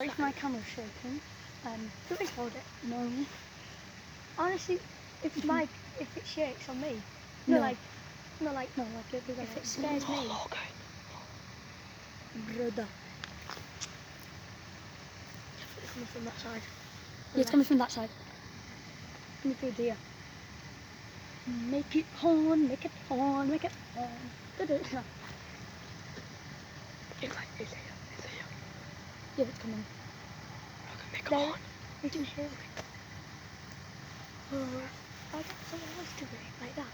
If my camera's shaking, do I hold it? No. Honestly, if it shakes on me, no, like if it scares me, brother. It's coming from that side. Yeah, it's coming from that side. Coming through there. Make it horn, make it horn, make it horn. It's here. Yeah, it's coming. Make a horn. We can hear it. I'll get someone else to do it like that.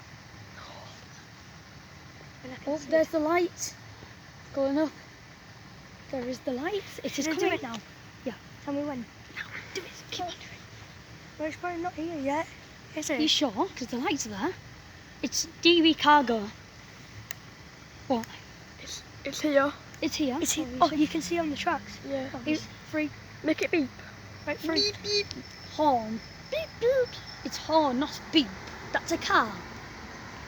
Oh, there's the light going up. There is the light. It is coming. Do it now. Yeah. Tell me when. No, do it. Keep on doing it. Well, it's probably not here yet. Is it? Are you sure? Because the light's there. It's DB cargo. What? It's here. It's here. It's here. Oh, you can see on the tracks. Yeah. It's free. Make it beep. Right, free. Beep, beep. Horn. Beep, beep. It's horn, not beep. That's a car.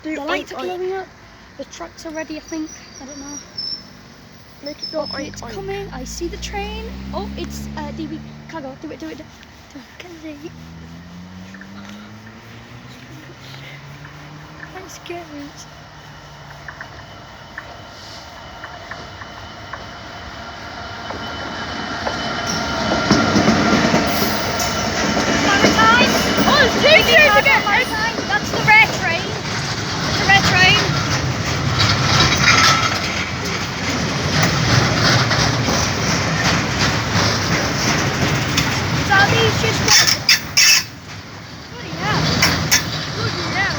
The lights are glowing up. The trucks are ready, I think. I don't know. Make it go. It's coming. I see the train. Oh, it's DB cargo. Do it. Can see. I'm scared. Maritime. Oh, it's two trains again. Maritime. That's the red train. That's the red train. Sally's just. Bloody hell. Bloody hell.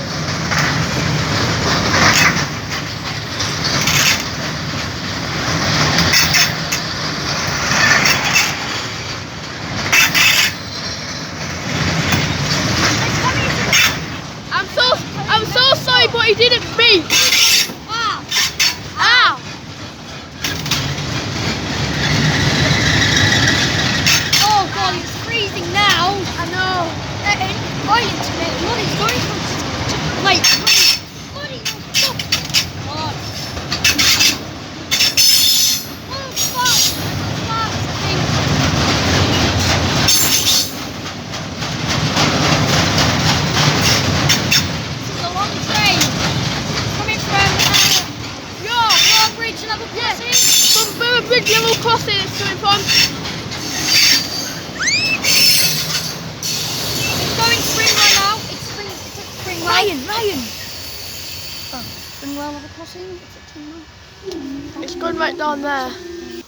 I'm so sorry, but he didn't beep. Wow. Ow. Oh god, it's freezing now. I know. It's boiling to me. What is going from like bloody fuck. God. Oh fuck. Fuck. This is a long train. Coming from Bridge level crossing. From Bridge level crossing it's coming from. Going spring right now. It's at spring. Ryan. Oh, spring level crossing. It's at 10 now. It's going right down there.